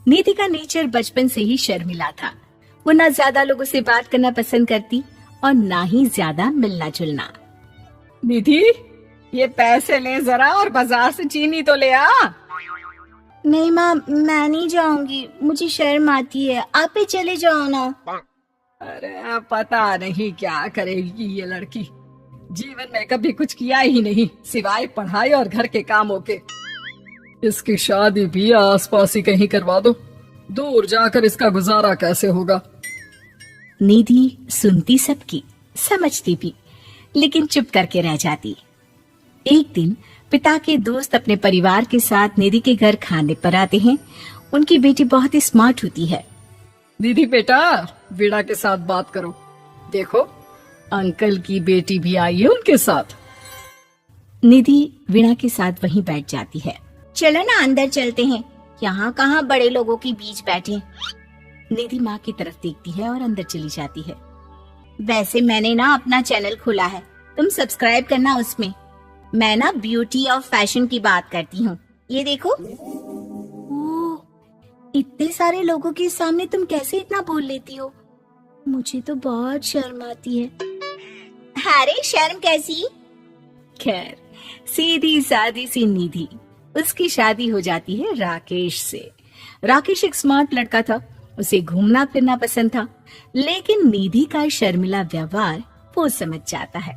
निधि का नेचर बचपन से ही शर्मिला था। वो ना ज्यादा लोगों से बात करना पसंद करती और ना ही ज्यादा मिलना जुलना। निधि, ये पैसे ले जरा और बाजार से चीनी तो ले आ। नहीं माँ, मैं नहीं जाऊंगी, मुझे शर्म आती है, आप ही चले जाओ ना। अरे पता नहीं क्या करेगी ये लड़की, जीवन में कभी कुछ किया ही नहीं सिवाय पढ़ाई और घर के कामों के। इसकी शादी भी आसपास ही कहीं करवा दो, दूर जाकर इसका गुजारा कैसे होगा। निधि सुनती सबकी, समझती भी, लेकिन चुप करके रह जाती। एक दिन पिता के दोस्त अपने परिवार के साथ निधि के घर खाने पर आते हैं। उनकी बेटी बहुत ही स्मार्ट होती है। निधि बेटा, वीणा के साथ बात करो, देखो अंकल की बेटी भी आई है उनके साथ। निधि वीणा के साथ वहीं बैठ जाती है। चलो ना अंदर चलते हैं, यहाँ कहाँ बड़े लोगों के बीच बैठे। निधि माँ की तरफ देखती है और अंदर चली जाती है। वैसे मैंने ना अपना चैनल खोला है, तुम सब्सक्राइब करना उसमें। मैं ना ब्यूटी और फैशन की बात करती हूँ, ये देखो। ओह, इतने सारे लोगों के सामने तुम कैसे इतना बोल लेती हो? मुझे तो बहुत शर्म आती है। अरे शर्म कैसी? खैर, सीधी सादी सी निधि, उसकी शादी हो जाती है राकेश से। राकेश एक स्मार्ट लड़का था, उसे घूमना फिरना पसंद था, लेकिन निधि का शर्मिला व्यवहार वो समझ जाता है।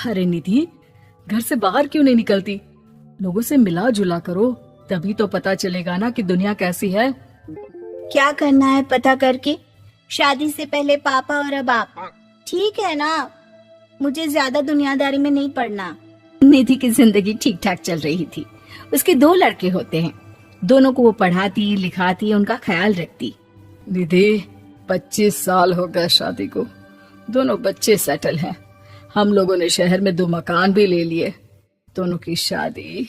अरे निधि, घर से बाहर क्यों नहीं निकलती? लोगों से मिला जुला करो, तभी तो पता चलेगा ना कि दुनिया कैसी है। क्या करना है पता करके? शादी से पहले पापा और अब आप। ठीक है ना, मुझे ज्यादा दुनियादारी में नहीं पड़ना। निधि की जिंदगी ठीक ठाक चल रही थी। उसके 2 लड़के होते हैं, दोनों को वो पढ़ाती लिखाती, उनका ख्याल रखती। निधि, 25 साल हो गए शादी को, दोनों बच्चे सेटल हैं। हम लोगों ने शहर में 2 मकान भी ले लिए। दोनों की शादी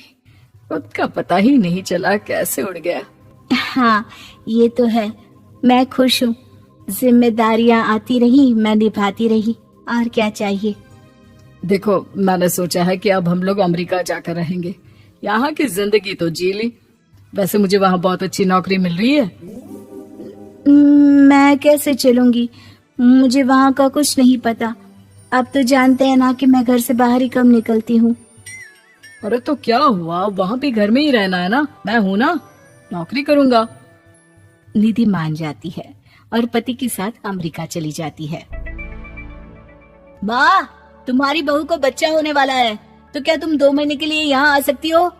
खुद का पता ही नहीं चला कैसे उड़ गया। हाँ, ये तो है। मैं खुश हूँ, जिम्मेदारियाँ आती रही, मैं निभाती रही, और क्या चाहिए। देखो, मैंने सोचा है कि अब हम लोग अमेरिका जाकर रहेंगे। यहाँ की जिंदगी तो जी ली, वैसे मुझे वहाँ बहुत अच्छी नौकरी मिल रही है। मैं कैसे चलूंगी? मुझे वहाँ का कुछ नहीं पता। अब तो जानते हैं ना कि मैं घर से बाहर ही कम निकलती हूँ। अरे तो क्या हुआ, वहाँ भी घर में ही रहना है ना, मैं हूँ ना, नौकरी करूँगा। निधि मान जाती है और पति के साथ अमेरिका चली जाती है। माँ, तुम्हारी बहू को बच्चा होने वाला है, तो क्या तुम 2 महीने के लिए यहाँ आ सकती हो?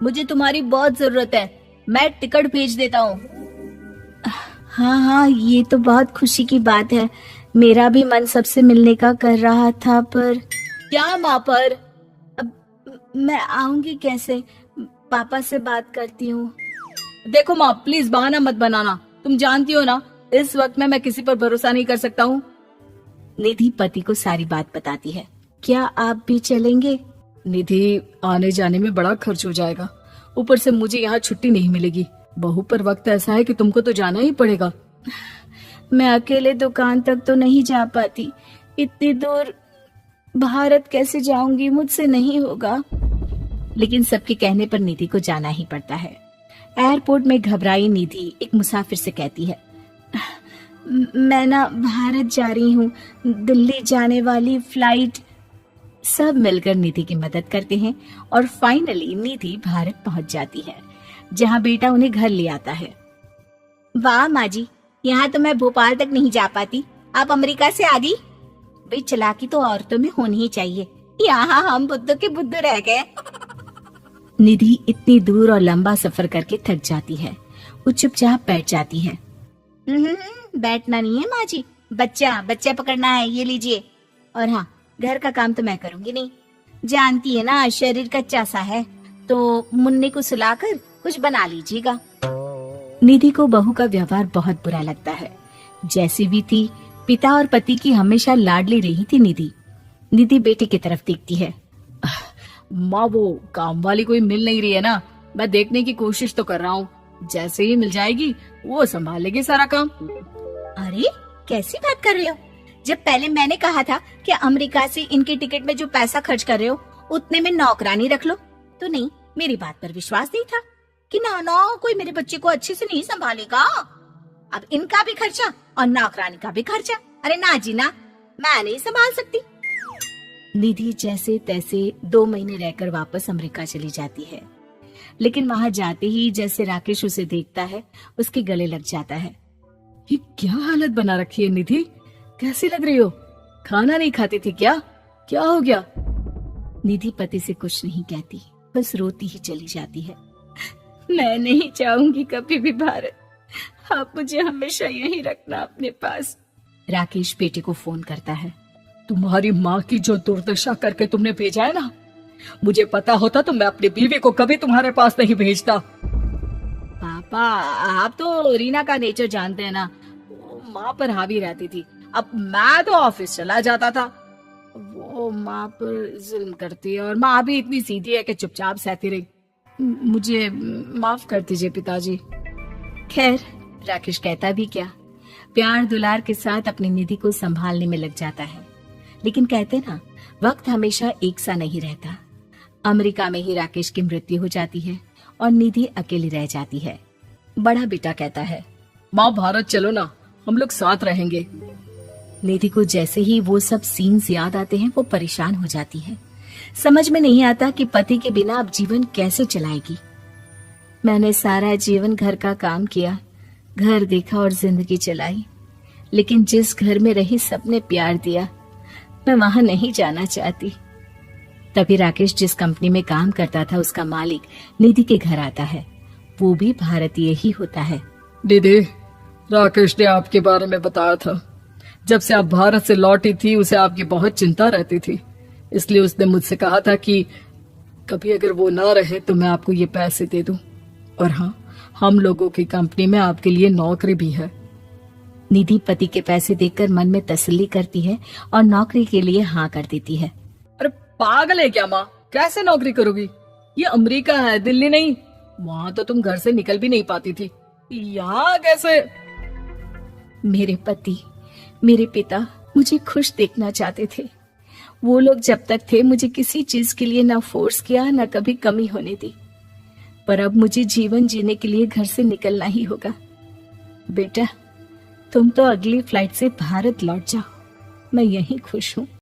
मुझे तुम्हारी बहुत जरूरत है, मैं टिकट भेज देता हूँ। हाँ हाँ, ये तो बहुत खुशी की बात है। मेरा भी मन सबसे मिलने का कर रहा था, पर क्या माँ? पर अब मैं आऊंगी कैसे? पापा से बात करती हूँ। देखो माँ, प्लीज बहाना मत बनाना, तुम जानती हो ना इस वक्त में मैं किसी पर भरोसा नहीं कर सकता हूँ। निधि पति को सारी बात बताती है। क्या आप भी चलेंगे? निधि, आने जाने में बड़ा खर्च हो जाएगा, ऊपर से मुझे यहाँ छुट्टी नहीं मिलेगी। बहू पर वक्त ऐसा है कि तुमको तो जाना ही पड़ेगा। मैं अकेले दुकान तक तो नहीं जा पाती, इतनी दूर भारत कैसे जाऊंगी? मुझसे नहीं होगा। लेकिन सबके कहने पर निधि को जाना ही पड़ता है। एयरपोर्ट में घबराई निधि एक मुसाफिर से कहती है, मैं ना भारत जा रही हूँ, दिल्ली जाने वाली फ्लाइट। सब मिलकर निधि की मदद करते हैं और फाइनली निधि भारत पहुंच जाती है, जहां बेटा उन्हें घर ले आता है। वाह माँ जी, यहाँ तो मैं भोपाल तक नहीं जा पाती, आप अमेरिका से आ गई। भाई, चालाकी तो औरतों में होनी ही चाहिए, यहाँ हम बुद्धू के बुद्धू रह गए। निधि इतनी दूर और लंबा सफर करके थक जाती है, वो चुपचाप बैठ जाती है। बैठना नहीं है माँ जी, बच्चा पकड़ना है, ये लीजिए। और हाँ, घर का काम तो मैं करूंगी नहीं, जानती है ना शरीर कच्चा सा है, तो मुन्ने को सुलाकर कुछ बना लीजिएगा। निधि को बहू का व्यवहार बहुत बुरा लगता है। जैसी भी थी, पिता और पति की हमेशा लाडली रही थी निधि। निधि बेटे की तरफ देखती है। माँ, वो काम वाली कोई मिल नहीं रही है ना, मैं देखने की कोशिश तो कर रहा हूँ, जैसे ही मिल जाएगी वो संभाल लेगी सारा काम। अरे कैसी बात कर रहे हो? जब पहले मैंने कहा था कि अमेरिका से इनके टिकट में जो पैसा खर्च कर रहे हो उतने में नौकरानी रख लो, तो नहीं, मेरी बात पर विश्वास नहीं था। कि ना कोई मेरे बच्चे को अच्छे से नहीं संभालेगा। अब इनका भी खर्चा और नौकरानी का भी खर्चा। अरे ना जी ना, मैं नहीं संभाल सकती। निधि जैसे तैसे 2 महीने रहकर वापस अमेरिका चली जाती है, लेकिन वहां जाते ही जैसे राकेश उसे देखता है उसके गले लग जाता है। ये क्या हालत बना रखी है निधि, कैसी लग रही हो? खाना नहीं खाती थी क्या? क्या हो गया? निधि पति से कुछ नहीं कहती, बस रोती ही चली जाती है। मैं नहीं चाहूंगी कभी भी भारत, आप मुझे हमेशा यहीं रखना अपने पास। राकेश बेटे को फोन करता है। तुम्हारी माँ की जो दुर्दशा करके तुमने भेजा है ना, मुझे पता होता तो मैं अपनी बीवी को कभी तुम्हारे पास नहीं भेजता। पापा, आप तो रीना का नेचर जानते हैं ना, वो माँ पर हावी रहती थी। अब मैं तो ऑफिस चला जाता था, वो माँ पर जुल्म करती है और माँ भी इतनी सीधी है कि चुपचाप सहती रही। मुझे माफ कर दीजिए पिताजी। खैर, राकेश कहता भी क्या, प्यार दुलार के साथ अपनी निधि को संभालने में लग जाता है। लेकिन कहते ना, वक्त हमेशा एक सा नहीं रहता। अमेरिका में ही राकेश की मृत्यु हो जाती है और निधि अकेली रह जाती है। बड़ा बेटा कहता है, माँ भारत चलो ना, हम लोग साथ रहेंगे। निधि को जैसे ही वो सब सीन्स याद आते हैं वो परेशान हो जाती है। समझ में नहीं आता कि पति के बिना अब जीवन कैसे चलाएगी। मैंने सारा जीवन घर का काम किया, घर देखा और जिंदगी चलाई, लेकिन जिस घर में रही सबने प्यार दिया, मैं वहां नहीं जाना चाहती। तभी राकेश जिस कंपनी में काम करता था उसका मालिक निधि के घर आता है। वो भी भारतीय ही होता है। दीदी, राकेश ने आपके बारे में बताया था। जब से आप भारत से लौटी थी उसे आपकी बहुत चिंता रहती थी, इसलिए उसने मुझसे कहा था कि कभी अगर वो ना रहे तो मैं आपको ये पैसे दे दूं। और हाँ, हम लोगों की कंपनी में आपके लिए नौकरी भी है। निधि पति के पैसे देखकर मन में तसल्ली करती है और नौकरी के लिए हाँ कर देती है। अरे पागल है क्या माँ, कैसे नौकरी करोगी? ये अमेरिका है, दिल्ली नहीं। वहां तो तुम घर से निकल भी नहीं पाती थी, यहाँ कैसे? मेरे पति, मेरे पिता मुझे खुश देखना चाहते थे। वो लोग जब तक थे मुझे किसी चीज के लिए ना फोर्स किया, ना कभी कमी होने दी। पर अब मुझे जीवन जीने के लिए घर से निकलना ही होगा। बेटा, तुम तो अगली फ्लाइट से भारत लौट जाओ, मैं यहीं खुश हूँ।